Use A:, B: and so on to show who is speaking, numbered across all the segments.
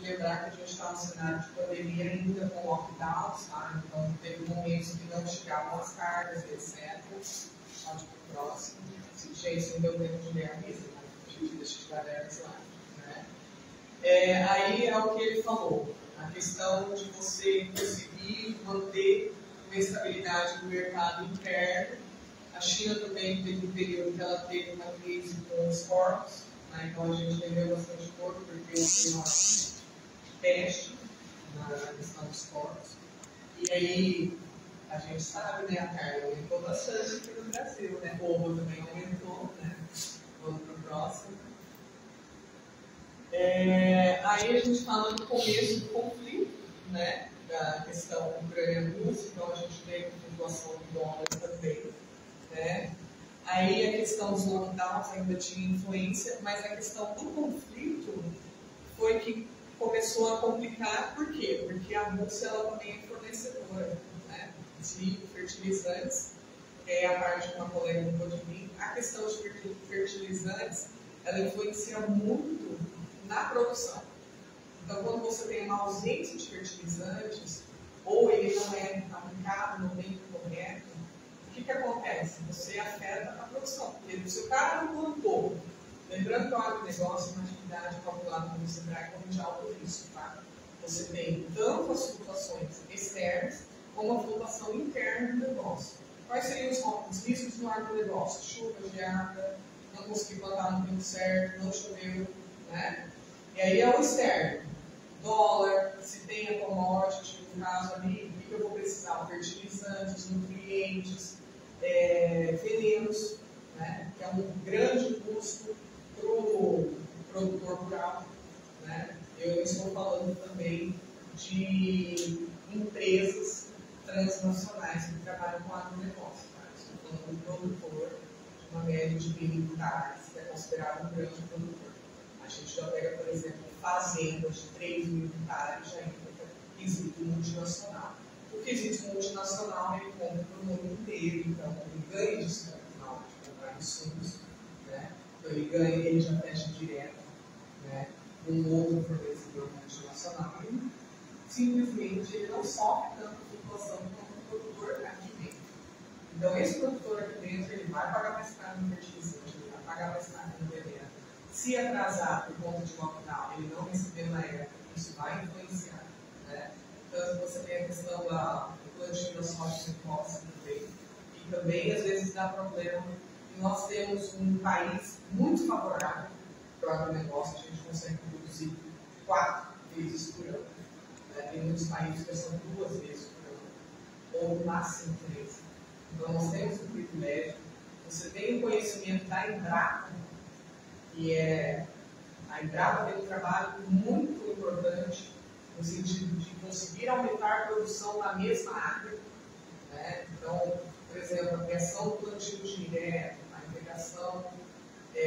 A: lembrar que a gente está no cenário de pandemia ainda com lockdowns, tá? Então teve momentos que não chegavam as cargas, etc. Pode ir para o próximo. Gente, não deu tempo de ler a mesa, né? A gente deixa de galera lá, né? Aí é o que ele falou, a questão de você conseguir manter uma estabilidade do mercado interno. A China também teve um período que ela teve uma crise com os porcos, né? Então a gente vendeu bastante porco porque houve uma teste na questão dos porcos. E aí a gente sabe, né, a carne aumentou bastante aqui no Brasil, né? O ovo também aumentou, né? Vamos para o próximo. Aí a gente fala do começo do conflito, né? Da questão Ucrânia-Rússia, então a gente vê a flutuação do dólar também, né? Aí a questão dos lockdowns ainda tinha influência, mas a questão do conflito foi que começou a complicar. Por quê? Porque a Rússia ela também é fornecedora, né, de fertilizantes, que é a parte que uma colega falou de mim. A questão de fertilizantes ela influencia muito na produção. Então, quando você tem uma ausência de fertilizantes, ou ele não é aplicado no tempo correto, o que acontece? Você afeta a produção. Porque se o cara não plantou, lembrando que o agronegócio é uma atividade calculada pelo Sebrae como de alto risco, tá? Você tem tanto as flutuações externas, como a flutuação interna do negócio. Quais seriam os riscos do agronegócio? Chuva, geada, não conseguir plantar no tempo certo, não choveu, né? E aí é o externo. Dólar, se tem a commodity, no caso ali, o que eu vou precisar? Fertilizantes, nutrientes, venenos, né? Que é um grande custo para o produtor rural, né? Eu estou falando também de empresas transnacionais que trabalham com agronegócio. Tá? Estou falando do produtor de uma média de 1.000 hectares, que é considerado um grande produtor. A gente já pega, por exemplo, fazendas de 3.000 hectares, já entra no quesito multinacional. O quesito multinacional, ele compra para o mundo inteiro, então ele ganha desconto na hora de comprar insumos, né? Então ele já fecha direto, né, com um outro fornecedor multinacional e simplesmente ele não sofre tanto flutuação como o produtor aqui dentro. Então esse produtor aqui dentro ele vai pagar mais caro no fertilizante, ele vai pagar mais caro no veneno. Se atrasar por conta de lockdown, ele não receber na época, isso vai influenciar, né? Então você tem a questão do plantio da soja em roça também, e também às vezes dá problema. E nós temos um país muito favorável para o agronegócio, a gente consegue produzir 4 vezes por ano. Né? Tem muitos países que são 2 vezes por ano, ou no máximo 3. Então nós temos um privilégio. Você tem o conhecimento da Embrapa, que a Embrapa tem um trabalho muito importante no sentido de conseguir aumentar a produção na mesma área, né? Então, por exemplo, a criação do plantio direto, a integração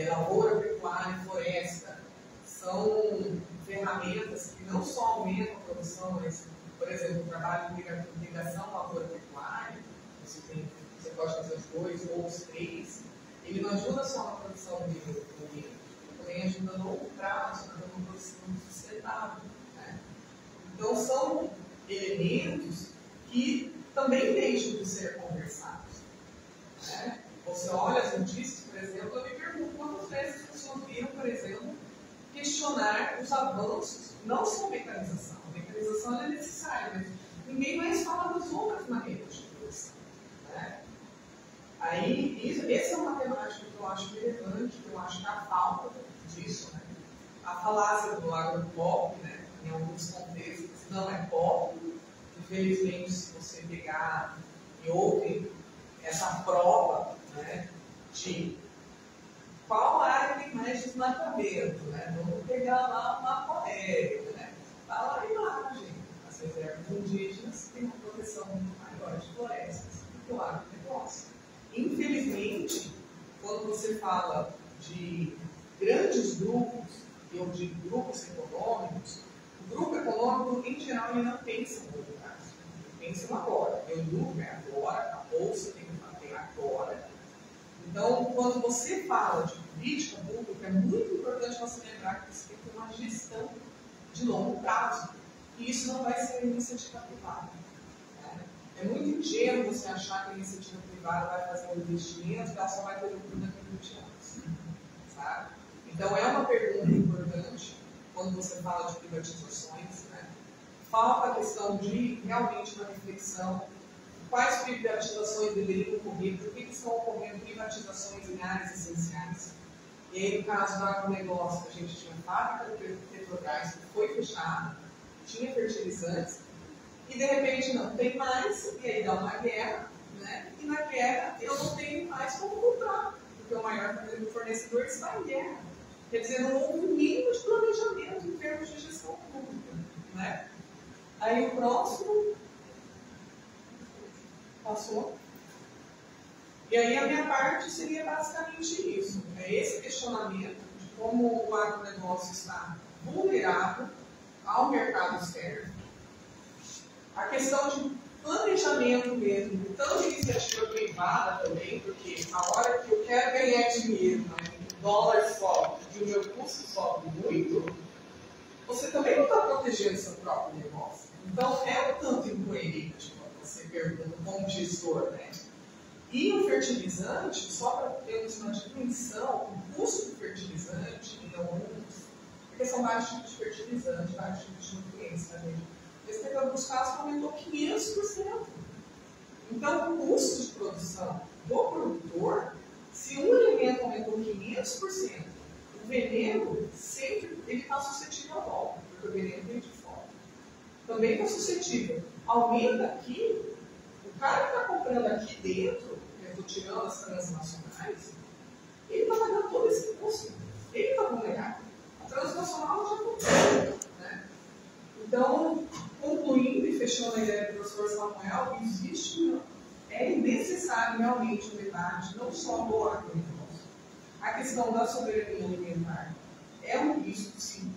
A: lavoura, pecuária e floresta, são ferramentas que não só aumentam a produção, mas, por exemplo, o trabalho de integração lavoura-pecuária, você pode fazer os 2 ou os 3, ele não ajuda só na produção de comida, também ajuda no longo prazo, na produção sustentável, né? Então, são elementos que também deixam de ser conversados, né? Você olha as notícias, por exemplo, eu me pergunto quantas vezes as pessoas viram, por exemplo, questionar os avanços, não só a mecanização. A mecanização é necessária, mas ninguém mais fala das outras maneiras de produção, né? Aí, essa é uma temática que eu acho relevante, que eu acho que há falta disso, né? A falácia do agropop, né? Em alguns contextos, não é pop. Infelizmente, se você pegar e ouvir essa prova, né, de qual área tem mais desmatamento, né? Vamos pegar lá uma colega, né? Fala aí lá, gente. As reservas indígenas têm uma proteção muito maior de florestas do que o agronegócio. Infelizmente, quando você fala de grandes grupos ou de grupos econômicos, o grupo econômico, em geral, ele não pensa no longo prazo. Ele pensa no agora. Meu lucro é agora, a bolsa tem que bater agora. Então, quando você fala de política pública, é muito importante você lembrar que você tem que ter uma gestão de longo prazo. E isso não vai ser iniciativa privada. Né? É muito ingênuo você achar que a iniciativa privada vai fazer um investimento e ela só vai ter lucro daqui a 20 anos. Sabe? Então, é uma pergunta importante quando você fala de privatizações. Né? Falta a questão de realmente uma reflexão. Quais privatizações deveriam ocorrer? Por que estão ocorrendo privatizações em áreas essenciais? E aí, no caso do agronegócio, a gente tinha fábrica de Petrobras que foi fechada, tinha fertilizantes, e de repente não tem mais, e aí dá uma guerra, né? E na guerra eu não tenho mais como comprar, porque o maior fornecedor está em guerra. Quer dizer, não houve um mínimo de planejamento em termos de gestão pública. Né? Aí o próximo. Passou. E aí a minha parte seria basicamente isso. É esse questionamento de como o agronegócio está vulnerável ao mercado externo. A questão de planejamento mesmo, tanto de iniciativa privada também, porque a hora que eu quero ganhar dinheiro, mas o dólar sobe e o meu custo sobe muito, você também não está protegendo seu próprio negócio. Então é um tanto incoerente quando você pergunta como gestor, né? E o fertilizante, só para termos uma dimensão, o custo do fertilizante em alguns, porque são vários tipos de fertilizante, vários tipos de nutrientes, tá, gente? Esse dos casos aumentou 500%. Então, o custo de produção do produtor, se um alimento aumentou 500%, o veneno sempre está suscetível ao dólar, porque o veneno vem de fora. Também está suscetível. Aumenta aqui, o cara que está comprando aqui dentro, eu estou tirando as transnacionais, ele está pagando todo esse custo. Ele está vulnerável. A transnacional já aconteceu. Né? Então, concluindo e fechando a ideia do professor Samuel, é necessário realmente um debate, não só do agronegócio. A questão da soberania alimentar é um risco, sim,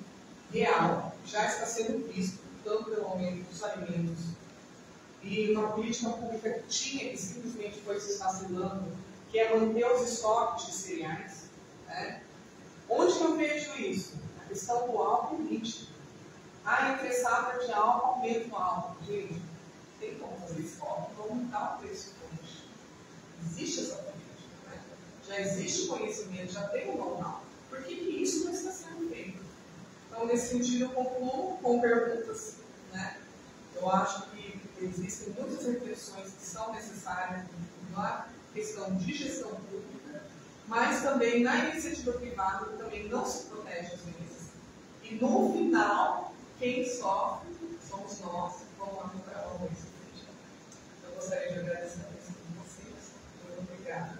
A: real, já está sendo visto, tanto pelo aumento dos alimentos e uma política pública que tinha, que simplesmente foi se esfacelando, que é manter os estoques de cereais. Né? Onde eu vejo isso? A questão do álcool limite. Entre safra de álcool, aumenta o álcool. Gente, tem como fazer estoque, vamos aumentar o preço hoje. Existe essa política. Né? Já existe conhecimento, já tem um know-how. Por que isso não está sendo feito? Então, nesse sentido, eu concluo com perguntas. Né? Eu acho que existem muitas reflexões que são necessárias na questão de gestão pública, mas também na iniciativa privada também não se protege as vezes. E no final, quem sofre somos nós que vamos lá comprar o arroz. Eu gostaria de agradecer a atenção de vocês. Muito obrigada.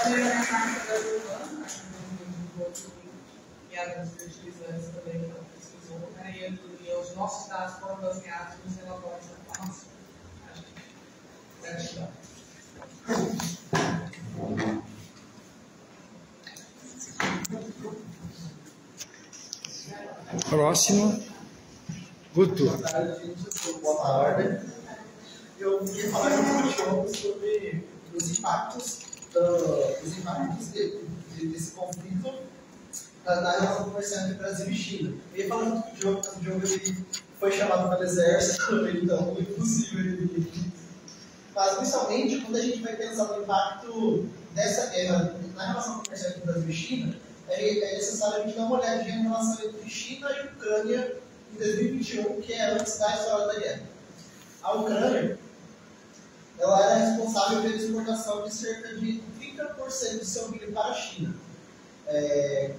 A: Também a carta da Giovana, e a dos fertilizantes também, que não pesquisou, né? E os nossos dados foram baseados nos relatórios da farmácia. Gratidão.
B: Próximo. Guto.
C: Boa tarde, gente. Boa tarde. Eu queria falar um pouco sobre os impactos desse conflito na relação comercial entre Brasil e China. Eu ia falar muito com o Diogo, porque o Diogo ele foi chamado para o exército, então é impossível ele. Mas, principalmente, quando a gente vai pensar no impacto dessa guerra na relação comercial entre Brasil e China, é necessário a gente dar uma olhadinha em relação entre China e Ucrânia em 2021, que é antes da história da guerra. A Ucrânia ela era responsável pela exportação de cerca de 30% do seu milho para a China,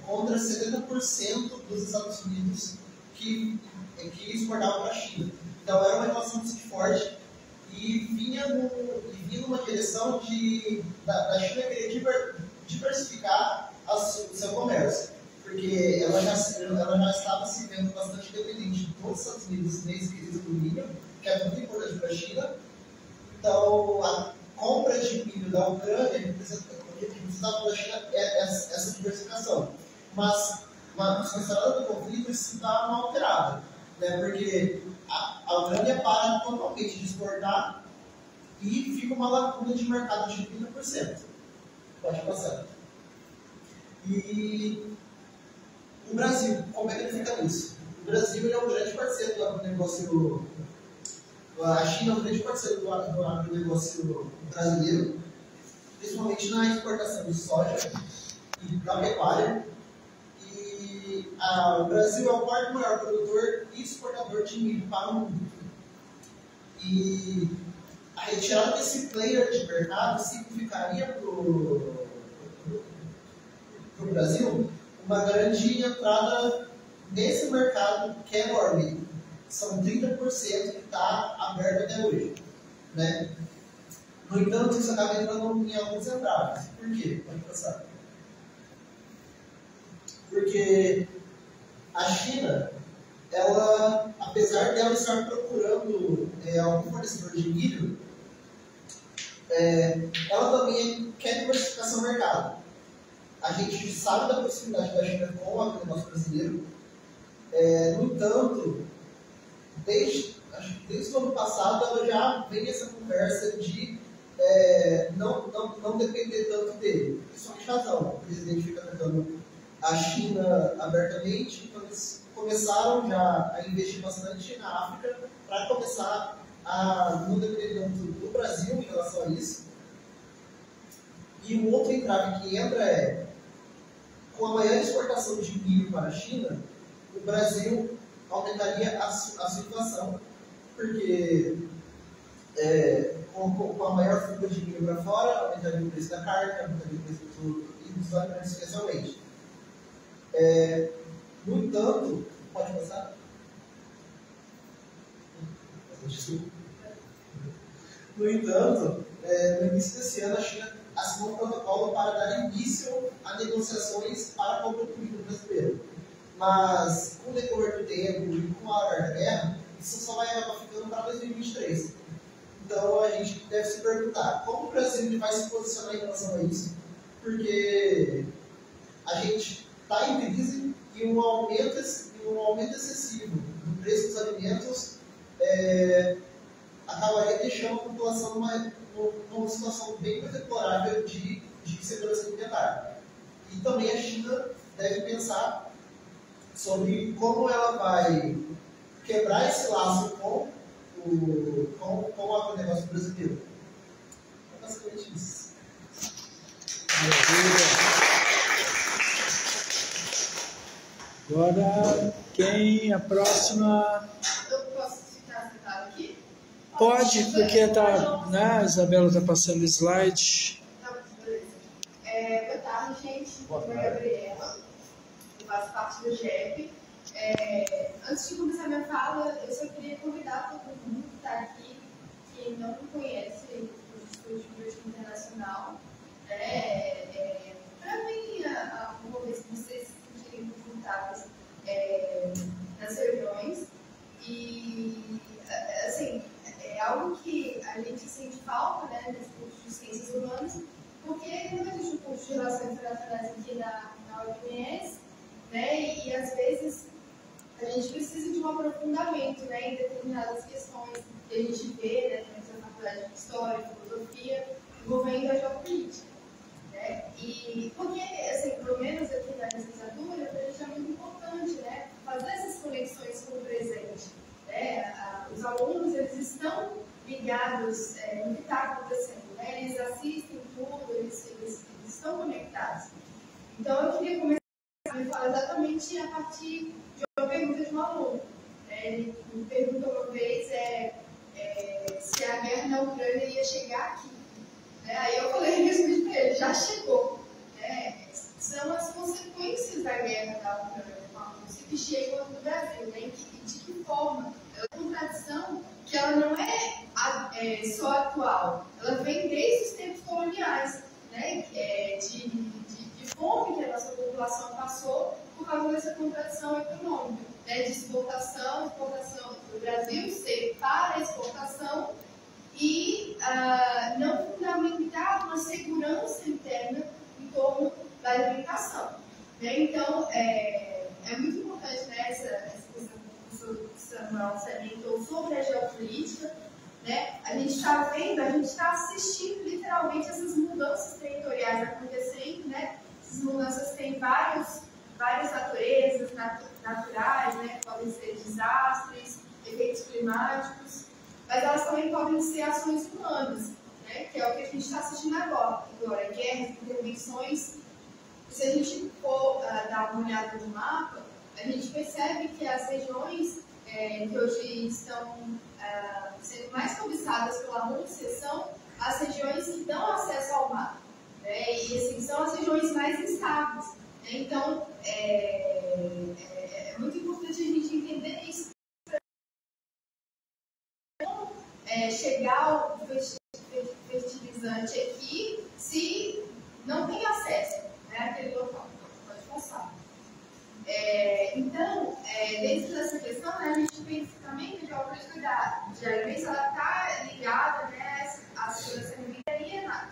C: contra 70% dos Estados Unidos que exportavam para a China. Então era uma relação muito forte e vinha numa direção da China querer diversificar o seu comércio, porque ela já estava se vendo bastante dependente dos Estados Unidos nesse quesito do milho, que é muito importante para a China. Então, a compra de milho da Ucrânia representava para a China essa diversificação. Mas, na história do conflito, isso está mal alterado, né? Porque a Ucrânia para totalmente de exportar e fica uma lacuna de mercado de 30%. Pode passar. E O Brasil, como é que ele fica nisso? O Brasil ele é um grande parceiro do agronegócio. A China é um grande parceiro do agronegócio brasileiro, principalmente na exportação de soja e da pecuária. E o Brasil é o quarto maior produtor e exportador de milho para o mundo. E a retirada desse player de mercado significaria para o Brasil uma grande entrada nesse mercado que é enorme. São 30% que está aberto até hoje. Né? No entanto, isso acaba entrando em alguns entraves. Por quê? Pode passar. Porque a China, ela, apesar dela estar procurando algum fornecedor de milho, ela também quer diversificação no mercado. A gente sabe da proximidade da China com o agronegócio brasileiro. No entanto, desde o ano passado, ela já vem essa conversa de não depender tanto dele. Principalmente razão. O presidente fica tratando a China abertamente, então eles começaram já a investir bastante na África para começar a não depender tanto do Brasil em relação a isso. E o outro entrave que entra é, com a maior exportação de milho para a China, o Brasil aumentaria a sua inflação, porque com a maior fuga de milho para fora, aumentaria o preço da carne, aumentaria o preço do produto e dos alimentos especialmente. No entanto, pode passar? No entanto, no início desse ano, a China assinou um protocolo para dar início a negociações para a compra do milho brasileiro. Mas, com o decorrer do tempo e com a alarga da guerra, isso só vai acabar ficando para 2023. Então, a gente deve se perguntar como o Brasil vai se posicionar em relação a isso, porque a gente está em crise e um aumento excessivo do preço dos alimentos acabaria deixando a população numa situação bem mais deplorável de segurança alimentar. E também a China deve pensar sobre como ela vai quebrar esse laço com o agronegócio brasileiro. É basicamente isso.
B: Agora, quem? A próxima?
D: Eu posso ficar sentado aqui?
B: Pode, porque a Isabela está passando slide.
D: Tá, beleza. Boa tarde, gente. Meu nome é Gabriela. Eu faço parte do GEP. Antes de começar minha fala, eu só queria convidar todo mundo que está aqui, que não me conhece, o Instituto de Turismo Internacional, para vir uma vez que vocês se sentirem confortáveis nas reuniões. E, assim, é algo que a gente sente falta, né, nesse curso de Ciências Humanas, porque não existe um curso de Relações Internacionais aqui na UFMS, né, e às vezes a gente precisa de um aprofundamento, né, em determinadas questões que a gente vê, né, dentro da faculdade de História, Filosofia, envolvendo a geopolítica, né, e porque, assim, pelo menos aqui na licenciatura, para a gente é muito importante, né, fazer essas conexões com o presente, né, os alunos, eles estão ligados no que está acontecendo, né, eles assistem tudo, eles estão conectados. Então, eu queria começar a me falar exatamente a partir de uma pergunta de um aluno. Ele me perguntou uma vez se a guerra na Ucrânia ia chegar aqui. Aí eu falei isso para ele, já chegou. São as consequências da guerra da Ucrânia, que chegam no Brasil, né? E de que forma? Ela é uma contradição que ela não é só atual, ela vem desde os tempos coloniais, né? De fome que a nossa população passou por causa dessa contradição econômica, né? De exportação do Brasil ser para a exportação e não fundamentar uma segurança interna em torno da alimentação. Né? Então, é muito importante, né, essa questão que o professor Samuel salientou sobre a geopolítica. Né? A gente está vendo, a gente está assistindo literalmente essas mudanças territoriais acontecendo. Né? Essas mudanças têm várias naturezas, naturais, né, podem ser desastres, efeitos climáticos, mas elas também podem ser ações humanas, né, que é o que a gente está assistindo agora, guerras, intervenções. Se a gente for dar uma olhada no mapa, a gente percebe que as regiões que hoje estão sendo mais cobiçadas pela Rússia são as regiões que dão acesso ao mar, né? E assim, são as regiões mais instáveis, né? Então, é muito importante a gente entender isso. Como chegar o fertilizante aqui se não tem acesso, né, àquele local? Pode passar. Então, dentro dessa questão, né, a gente pensa também que a política de alimentos está ligada, né, à segurança alimentar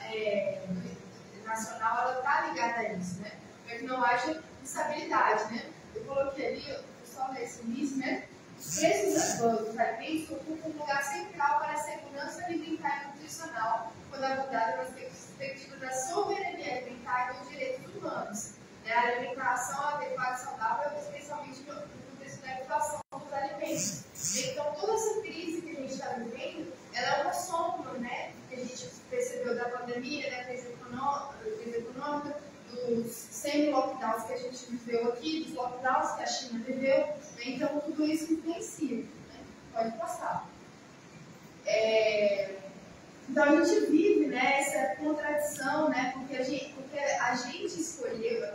D: nacional, ela está ligada a isso, né, para que não haja instabilidade, né. Eu coloquei ali, só nesse início, né, os preços dos alimentos ocupam um lugar central para a segurança alimentar e nutricional, quando abordada nas perspectivas da soberania alimentar e dos direitos humanos. A alimentação adequada e saudável, especialmente no contexto da inflação dos alimentos. Então, toda essa crise que a gente está vivendo, ela é uma sombra, né, que a gente percebeu da pandemia, da crise econômica, dos semi-lockdowns que a gente viveu aqui, dos lockdowns que a China viveu. Então, tudo isso influencia. Né? Pode passar. Então, a gente vive, né, essa contradição, né, porque a gente escolheu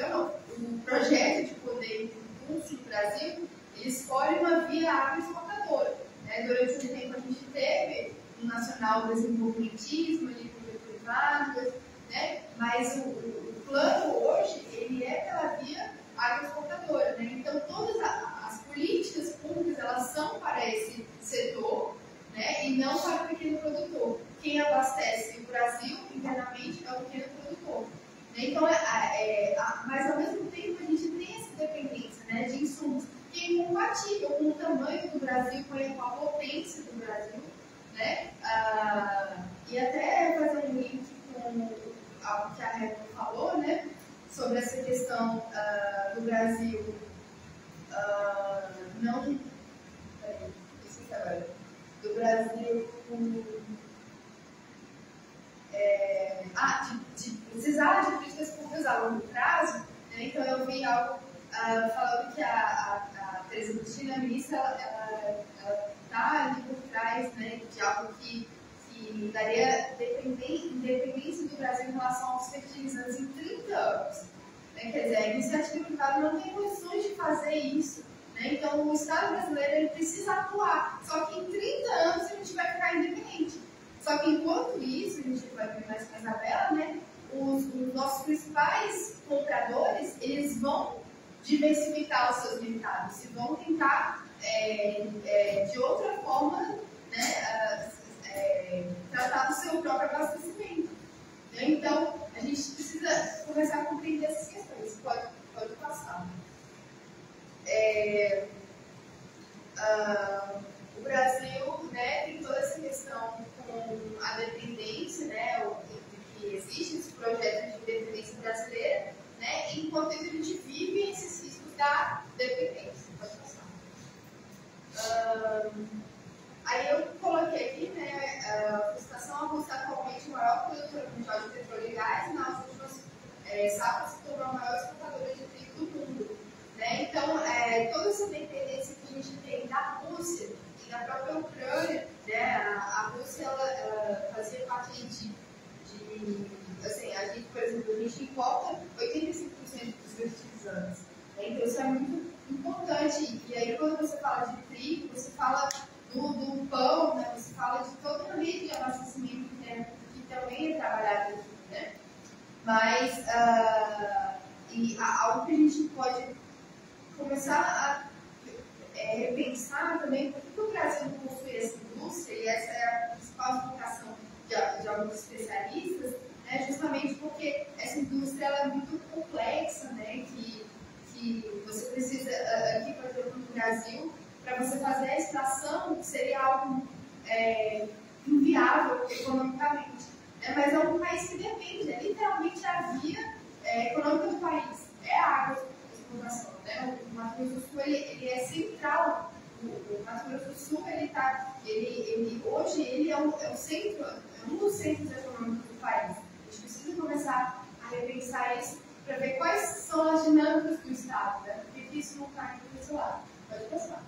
D: não, o projeto de poder e impulso do Brasil, ele escolhe uma via agroexportadora. Né? Durante um tempo a gente teve um nacional desenvolvimentismo, ali, poder privado, né? Mas o plano hoje, ele é pela via agroexportadora. Né? Então, todas as políticas públicas, elas são para esse setor, né? E não para o pequeno produtor. Quem abastece o Brasil internamente é o pequeno produtor. Então, mas ao mesmo tempo a gente tem essa dependência, né, de insumos que é incompatível com o tamanho do Brasil, com a potência do Brasil, né? E até fazer um link com algo que a Rebeca falou, né, sobre essa questão do Brasil do Brasil de precisar de políticas públicas a longo prazo, né? Então eu vi algo falando que a Teresa Cristina, a ministra, ela está ali por trás, né, de algo que daria independência do Brasil em relação aos fertilizantes em 30 anos. Né? Quer dizer, a iniciativa privada não tem condições de fazer isso. Né? Então o Estado brasileiro ele precisa atuar, só que em 30 anos a gente vai ficar independente. Só que enquanto isso, a gente vai ver mais com a Isabela, né, os nossos principais compradores, eles vão diversificar os seus mercados e vão tentar, de outra forma, né, tratar do seu próprio abastecimento. Né? Então, a gente precisa começar a compreender essas questões. Pode passar. O Brasil, né, tem toda essa questão com a dependência, né, que existe esse projeto de dependência brasileira, né, enquanto isso a gente vive esses riscos da dependência. Pode passar. Aí eu coloquei aqui, né, a situação a Rússia atualmente o maior produtor mundial de petróleo e gás, e nas últimas safras se tornou a maior exportadora de trigo do mundo. Né? Então, toda essa dependência que a gente tem da Rússia e da própria Ucrânia, né? A Rússia ela fazia parte assim, a gente, por exemplo, a gente importa 85% dos fertilizantes. Né? Então, isso é muito importante. E aí, quando você fala de trigo, você fala do pão, né? Você fala de toda uma rede de abastecimento que também é trabalhada aqui. Né? Mas, algo que a gente pode começar a repensar também por que o Brasil não possui essa indústria, e essa é a principal vocação de alguns especialistas, né, justamente porque essa indústria ela é muito complexa, né, que você precisa, aqui, por exemplo, no Brasil, para você fazer a extração, seria algo inviável economicamente. Né, mas é um país que depende, literalmente a via econômica do país é a agroexportação. Né? o Mato Grosso do Sul ele é central. O Mato Grosso do Sul hoje ele é um centro, é um dos centros econômicos do país. A gente precisa começar a repensar isso para ver quais são as dinâmicas do Estado, né? Por que isso não está indo para esse lado? Pode passar.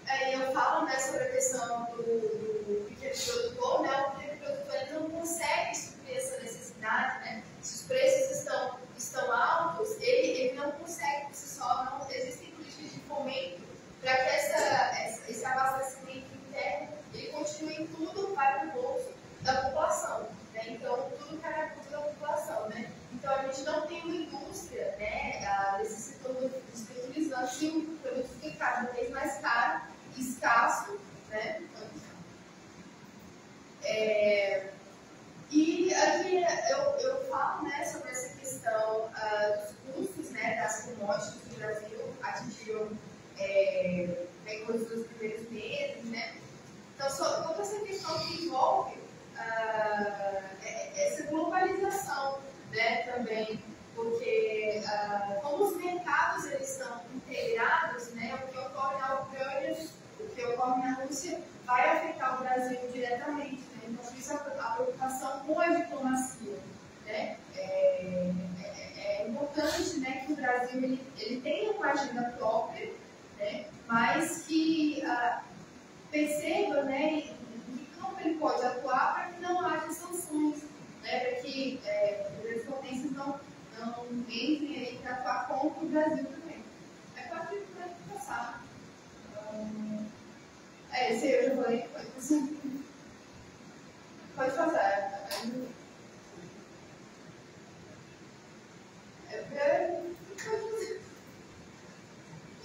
D: Aí eu falo, né, sobre a questão do pequeno produtor, né? O pequeno produtor ele não consegue suprir essa necessidade, né? Se os preços estão altos, ele não consegue por si só, não existem políticas de fomento para que esse abastecimento interno ele continue em tudo vai para o bolso da população, né? Então tudo cai na conta da população, né? Então a gente não tem uma indústria, né, desse setor dos fertilizantes e um produto fica cada vez mais caro, escasso, né? E aqui eu falo, né, sobre essa questão dos custos, né, das commodities do Brasil atingiram recordes dos primeiros meses, né? Então, toda essa questão que envolve essa globalização, né, também, porque como os mercados eles estão integrados, né, o que ocorre na Ucrânia, o que ocorre na Rússia, vai afetar o Brasil diretamente, né? Então, por isso a preocupação com a diplomacia, né? É importante, né, que o Brasil ele tenha uma agenda própria, né, mas que perceba, né, em que campo ele pode atuar para que não haja sanções, né, para que as potências não entrem aí para atuar contra o Brasil também. Pode passar. Esse aí eu já falei, pode passar. Pode passar.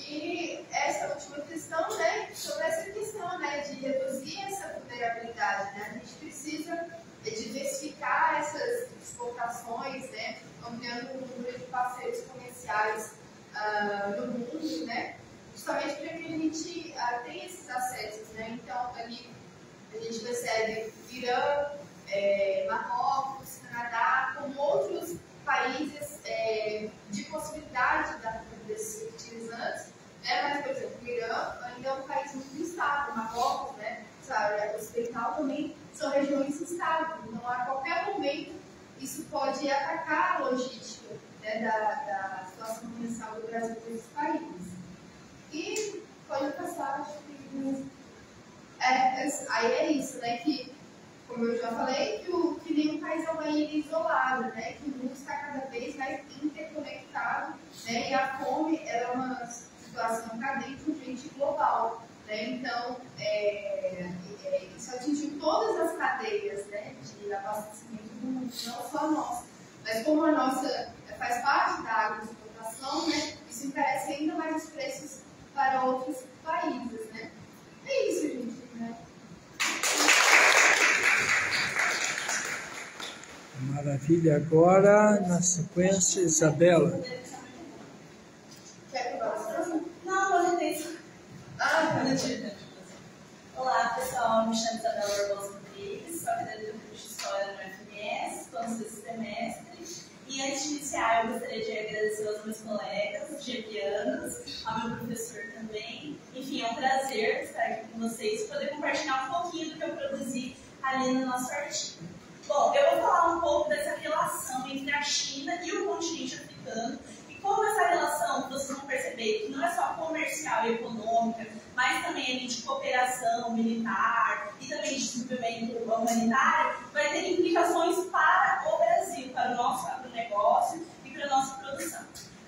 D: E essa última questão, né, sobre essa questão, né, de reduzir essa vulnerabilidade, né, a gente precisa diversificar essas exportações, né, ampliando o número de parceiros comerciais no mundo, né, justamente para que a gente tenha esses acessos, né. Então ali a gente percebe Irã, Marrocos, Canadá, como outros países de possibilidade da compra desses fertilizantes, né? Mas, por exemplo, o Irã ainda é um país muito instável, Marrocos, né? Sabe, ocidental também são regiões instáveis, então a qualquer momento isso pode atacar a logística, né, da situação comercial do Brasil com esses países. E pode passar, acho que aí é isso, né, que, como eu já falei, que nenhum país é uma ilha isolada, né, que o mundo está cada vez mais interconectado, né, e a fome ela é uma situação cadente urgente global, né, então isso atingiu todas as cadeias, né, de abastecimento do mundo, não só a nossa, mas como a nossa faz parte da agroexportação, né, isso encarece ainda mais os preços para outros países, né. É isso, gente, né?
B: Maravilha. Agora, na sequência, Isabela.
D: Quer que eu faça?
E: Não, pode ter isso.
D: Olá,
E: pessoal. Me chamo Isabela Barbosa Rodrigues, sou acadêmica do curso de História no FMS, estou no sexto semestre. E antes de iniciar, eu gostaria de agradecer aos meus colegas, gepianos, ao meu professor também. Enfim, é um prazer estar aqui com vocês e poder compartilhar um pouquinho do que eu produzi ali no nosso artigo. Bom, eu vou falar um pouco dessa relação entre a China e o continente africano e como essa relação, vocês vão perceber que não é só comercial e econômica, mas também ali de cooperação militar e também de desenvolvimento humanitário, vai ter implicações para o Brasil, para o nosso agronegócio e para a nossa produção.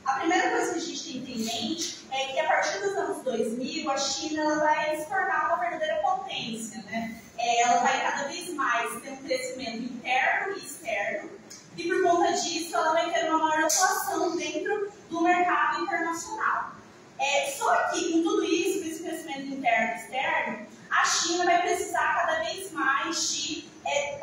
E: A primeira coisa que a gente tem que ter em mente é que a partir dos anos 2000, a China ela vai se tornar uma verdadeira potência, né? Ela vai cada vez mais ter um crescimento interno e externo, e por conta disso ela vai ter uma maior atuação dentro do mercado internacional. Só que com tudo isso, com esse crescimento interno e externo, a China vai precisar cada vez mais de...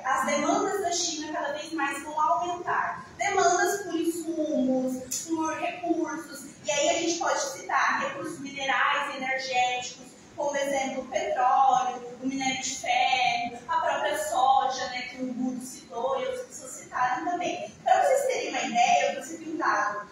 E: as demandas da China cada vez mais vão aumentar. Demandas por insumos, por recursos, e aí a gente pode citar recursos minerais e energéticos, como exemplo o petróleo, o minério de ferro, a própria soja, né, que o Guto citou e outras pessoas citaram também. Para vocês terem uma ideia, eu trouxe aqui um dado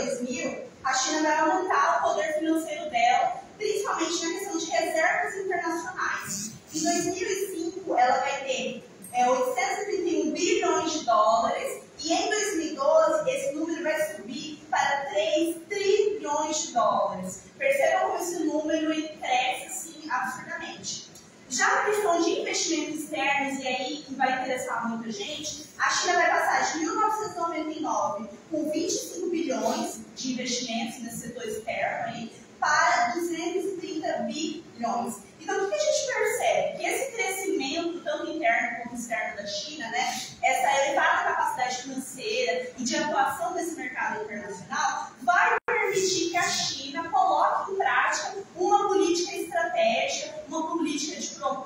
E: 2000, a China vai aumentar o poder financeiro dela, principalmente na questão de reservas internacionais. Em 2005, ela vai ter 831 bilhões de dólares, e em 2012, esse número vai subir para 3 trilhões de dólares. Percebam como esse número cresce assim, absurdamente. Já na questão de investimentos externos, e aí que vai interessar muita gente, a China vai passar de 1999 com 25 bilhões de investimentos nesse setor externo aí, para 230 bilhões. Então, o que a gente percebe? Que esse crescimento, tanto interno quanto externo da China, né, essa elevada capacidade financeira e de atuação desse mercado internacional, vai permitir que a China coloque em prática uma política estratégica, uma política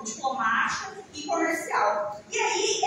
E: diplomática e comercial. E aí,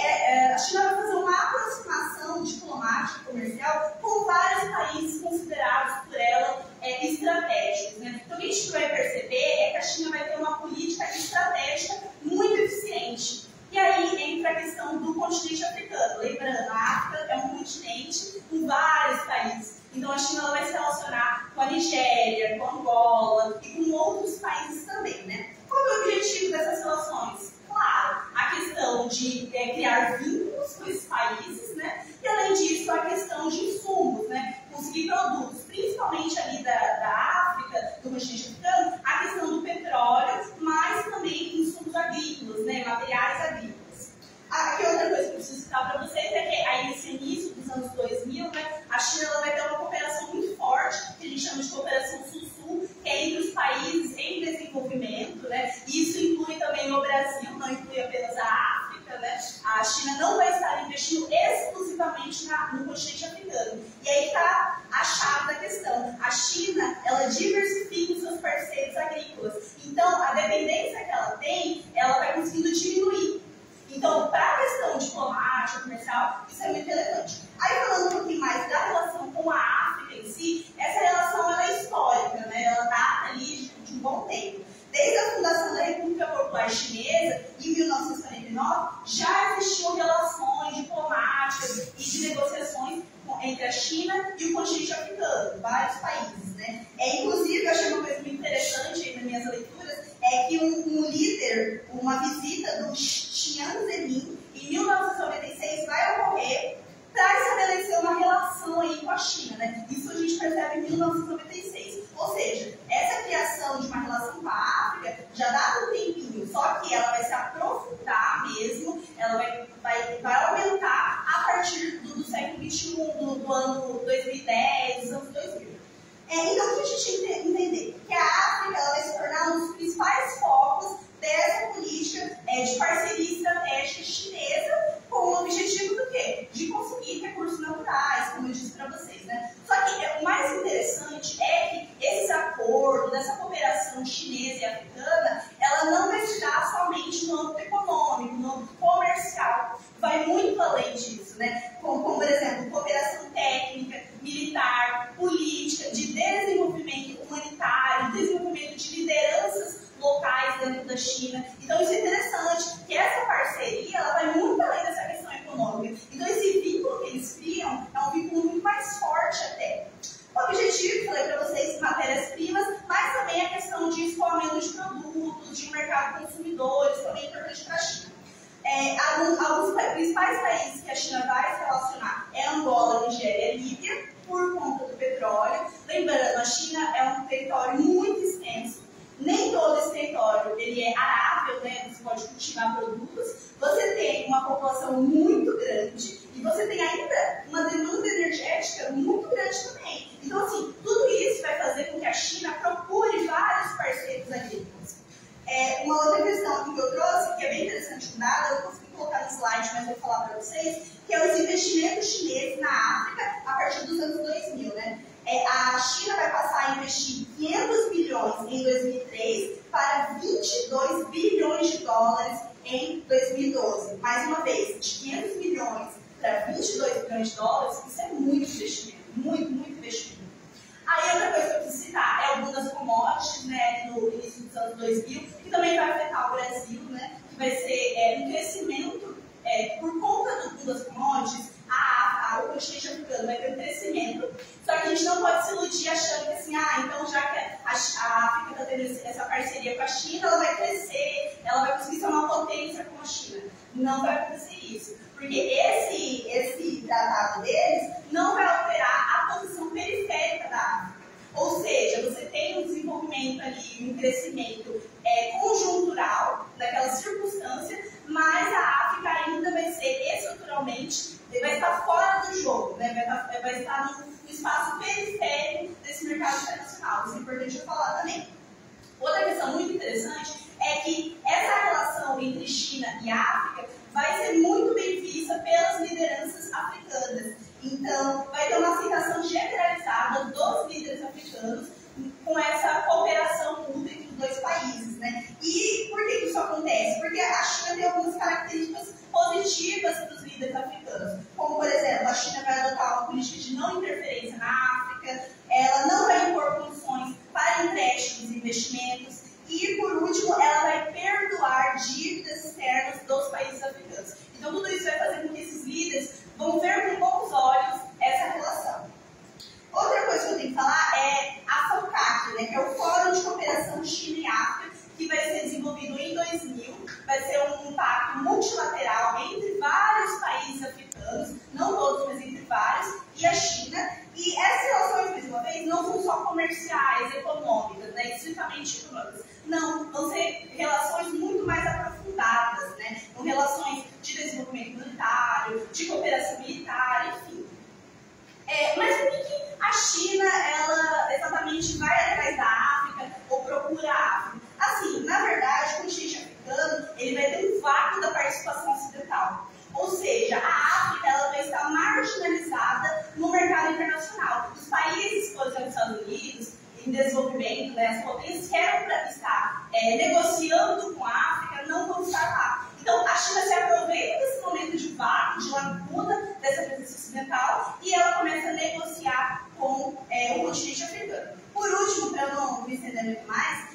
E: a China vai fazer uma aproximação diplomática e comercial com vários países considerados por ela estratégicos. Né? Então, o que a gente vai perceber é que a China vai ter uma política estratégica muito eficiente. E aí entra a questão do continente africano. Lembrando, a África é um continente com vários países. Então, a China vai se relacionar com a Nigéria, com Angola e com outros países também. Né? Qual é o objetivo dessas relações? Claro, a questão de criar vínculos com esses países, né? E além disso, a questão de insumos, né? Conseguir produtos, principalmente ali da África, do continente africano, a questão do petróleo, mas também insumos agrícolas, né? Materiais agrícolas. Aqui outra coisa que eu preciso citar para vocês é que aí nesse início dos anos 2000, né, a China ela vai ter uma cooperação muito forte, que a gente chama de cooperação sul-sul, que é entre os países em desenvolvimento, né? E isso inclui também o Brasil, não inclui apenas a África, né? A China não vai estar investindo exclusivamente no continente africano. E aí está a chave da questão. A China, ela diversifica os seus parceiros agrícolas. Então, a dependência que ela tem, ela vai conseguindo diminuir. Então, para a questão diplomática, comercial, isso é muito relevante. Aí, falando um pouquinho mais da relação com a África em si, essa relação ela é histórica, né? Ela data ali de um bom tempo. Desde a fundação da República Popular Chinesa, em 1949, já existiam relações diplomáticas e de negociações entre a China e o continente africano, vários países, né? Inclusive, eu achei uma coisa muito interessante aí nas minhas leituras, é que um líder, uma visita do Jiang Zemin, em 1996, vai ocorrer para estabelecer uma relação aí com a China, né? Isso a gente percebe em 1996. Ou seja, essa criação de uma relação com a África já dá um tempinho, só que ela vai se aprofundar mesmo, ela vai aumentar a partir do século XXI, do ano 2010, dos anos 2000. Então, o que a gente tem que entender? Que a África ela vai se tornar um dos principais focos dessa política de parceria estratégica chinesa, com o objetivo do quê? De conseguir recursos naturais, como eu disse para vocês, né? Só que o mais interessante é que esse acordo, dessa cooperação chinesa e africana, ela não vai se dar somente no âmbito econômico, no âmbito comercial, vai muito além disso, né? Como por exemplo, cooperação técnica, militar, política, de desenvolvimento humanitário, desenvolvimento de lideranças locais dentro da China. Então isso é interessante, que essa parceria ela vai muito além dessa questão econômica. Então esse vínculo que eles criam é um vínculo muito mais forte até. O objetivo, falei para vocês, matérias-primas, mas também a questão de escoamento de produtos, de mercado consumidores, também é importante para a China. Alguns principais países que a China vai se relacionar é Angola, Nigéria e Líbia, por conta do petróleo. Lembrando, a China é um território muito extenso. Nem todo esse território ele é arável, né? Você pode cultivar produtos. Você tem uma população muito grande e você tem ainda uma demanda energética muito grande também. Então, assim, tudo isso vai fazer com que a China procure vários parceiros agrícolas. Uma outra questão que eu trouxe, que é bem interessante de dado, eu não consegui colocar no slide, mas vou falar para vocês, que é os investimentos chineses na África a partir dos anos 2000, né? A China vai passar a investir 500 bilhões em 2003 para 22 bilhões de dólares em 2012. Mais uma vez, de 500 bilhões para 22 bilhões de dólares, isso é muito investimento, muito, muito investimento. Aí outra coisa que eu preciso citar é algumas commodities, né, no início dos anos 2000, que também vai afetar o Brasil, né, que vai ser um crescimento por conta das commodities. O continente africano vai ter um crescimento, só que a gente não pode então já que a África está tendo essa parceria com a China, ela vai crescer, ela vai conseguir ser uma potência como a China. Não vai acontecer isso, porque esse tratado deles não vai alterar a posição periférica da África. Ou seja, você tem um desenvolvimento ali, um crescimento conjuntural daquela circunstância, mas a África ainda vai ser estruturalmente, vai estar fora do jogo, né? vai estar no espaço periférico desse mercado internacional. Isso é importante eu falar também. Outra questão muito interessante é que essa relação entre China e África vai ser muito bem vista pelas lideranças africanas. Então, vai ter uma aceitação generalizada dos líderes africanos com essa cooperação mútua entre os dois países, né? E por que isso acontece? Porque a China tem algumas características positivas para os líderes africanos, como, por exemplo, a China vai adotar uma política de não interferência na África, ela não vai impor condições para empréstimos e investimentos, e, por último, ela vai perdoar dívidas externas dos países africanos. Então, tudo isso vai fazer com que esses líderes vão ver com bons olhos essa relação. Outra coisa que eu tenho que falar é a FOCAC, né, que é o Fórum de Cooperação China e África, que vai ser desenvolvido em 2000, vai ser um pacto multilateral entre vários países africanos, não todos, mas entre vários, e a China. E essas relações, mais uma vez, não são só comerciais, econômicas, né, estritamente econômicas. Não, vão ser relações muito mais aprofundadas, né, com relações de desenvolvimento humanitário, de cooperação militar, enfim. Mas por que a China, ela exatamente vai atrás da África ou procura a África? Assim, na verdade, o continente africano ele vai ter um vácuo da participação ocidental. Ou seja, a África ela vai estar marginalizada no mercado internacional. Os países, por exemplo, os Estados Unidos, em desenvolvimento, né, as potências querem estar negociando com a África, não vão estar lá. Então, a China se aproveita desse momento de vácuo, de lacuna dessa presença ocidental, e ela começa a negociar com o continente africano. Por último, para eu não me estender muito mais,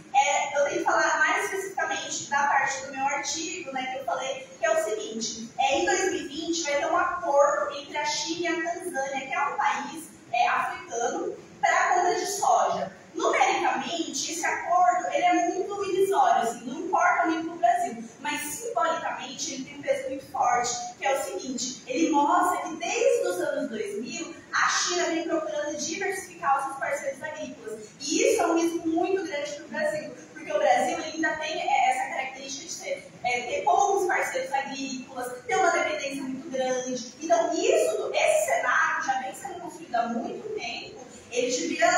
E: eu tenho que falar mais especificamente da parte do meu artigo, né, que eu falei, que é o seguinte: em 2020 vai ter um acordo entre a China e a Tanzânia, que é um país africano, para a compra de soja. Numericamente, esse acordo ele é muito irrisório, assim, não importa muito para o Brasil, mas simbolicamente ele tem um peso muito forte, que é o seguinte: ele mostra que desde os anos 2000 a China vem procurando diversificar os seus parceiros agrícolas, e isso é um risco muito grande para o Brasil, porque o Brasil ainda tem essa característica de ter poucos parceiros agrícolas, ter uma dependência muito grande. Então esse cenário já vem sendo construído há muito tempo. Ele devia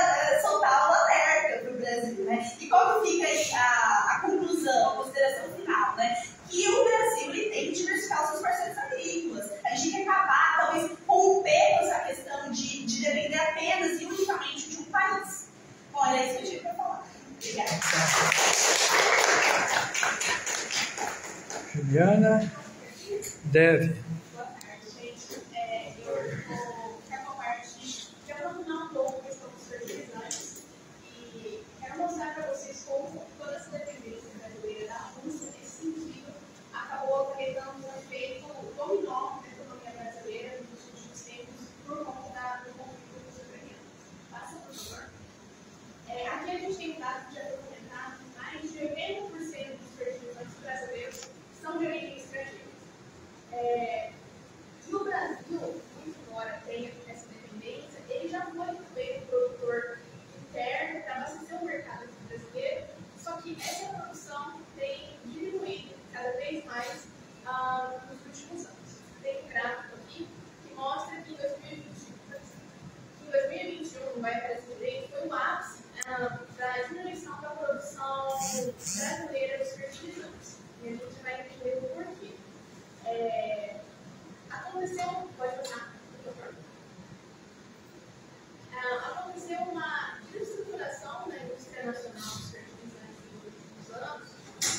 E: soltar o alerta para o Brasil, né? E qual que fica aí a conclusão, a consideração final, né? Que o Brasil ele tem que diversificar os seus parceiros agrícolas. A gente tem que acabar, talvez, romper com essa questão de depender apenas e unicamente de um país. Bom, era isso que eu tinha para falar. Obrigada.
B: Juliana, deve.
F: Boa tarde, gente. Eu quero compartilhar, eu vou dar um pouco da questão dos fertilizantes e quero mostrar para vocês como toda essa dependência brasileira da Rússia, nesse sentido, acabou acarretando um efeito dominó na economia brasileira nos últimos tempos por conta do conflito russo-ucraniano. Passa, por favor. Aqui a gente tem um dado que já foi comentado: mais de 80% dos fertilizantes brasileiros são de origem estrangeira. No Brasil, muito embora tenha essa dependência, ele já foi feito produtor interno para abastecer o mercado brasileiro, só que essa produção tem diminuído cada vez mais nos últimos anos. Tem um gráfico aqui que mostra que em 2021, vai aparecer direito, foi o ápice da diminuição da produção brasileira dos fertilizantes. E a gente vai entender o porquê. Aconteceu, pode passar, por favor. Aconteceu uma desestruturação na indústria nacional dos fertilizantes nos últimos anos,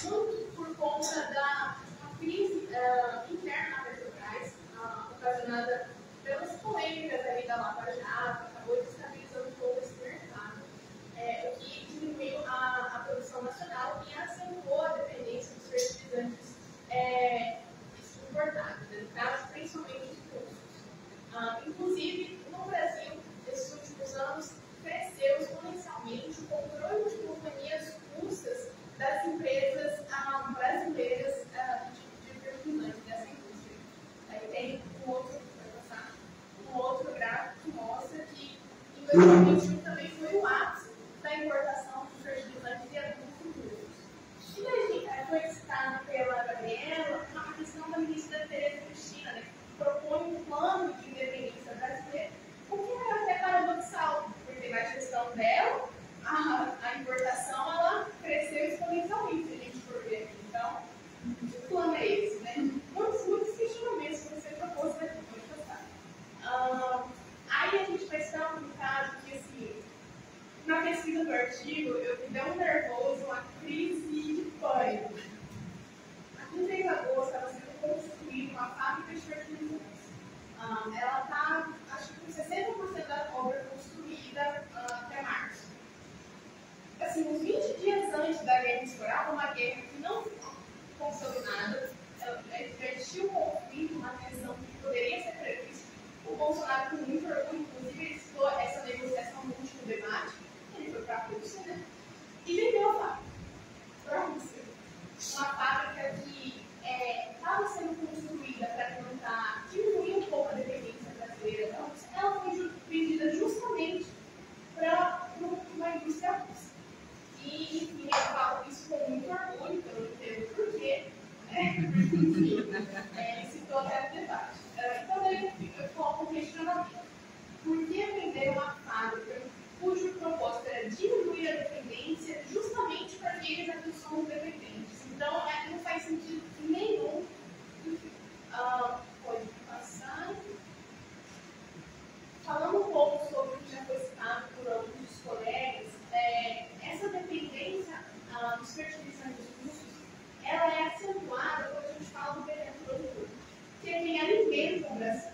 F: muito por conta da uma crise interna na Petrobras, ocasionada pelas polêmicas ali da Lava Jato, acabou desestabilizando todo esse 2021 também foi o ápice da importação de fertilizantes e adubos futuros. E daí, foi citado pela Gabriela a questão da ministra Tereza Cristina, né, que propõe um plano de independência brasileira, o que é até paradoxal, porque na gestão dela, a importação ela cresceu exponencialmente, se a gente for ver. Então, que plano é esse? Né? Muitos questionamentos que você propôs aqui, pode passar. Aí a gente vai estar no caso que, assim, na pesquisa do artigo, eu me deu um nervoso, uma crise de pânico. Aqui em 3 de agosto estava sendo construída uma fábrica de fertilizantes. Ela está, acho que com 60% da obra construída até março. Assim, uns 20 dias antes da guerra estourar, uma guerra que não ficou consolidada, existiu um conflito, uma tensão que poderia ser prevista. O Bolsonaro, com muito orgulho, inclusive, ele citou essa negociação no último debate, ele foi para a Rússia, né? E vendeu a fábrica para a Rússia. Uma fábrica que estava sendo construída para tentar diminuir um pouco a dependência brasileira da Rússia. Ela foi vendida justamente para uma indústria russa. E, enfim, eu falo isso com muito orgulho, porque eu não entendo porquê, né? Enfim, citou até no debate. Então, daí eu coloco um questionamento. Por que vender uma fábrica cujo propósito era diminuir a dependência justamente para que eles já não são dependentes? Então, não faz sentido nenhum. Enfim, pode passar. Falando um pouco sobre o que já foi citado por alguns dos colegas, essa dependência dos fertilizantes russos, ela é acentuada quando a gente fala do petróleo, porque quem alimenta o Brasil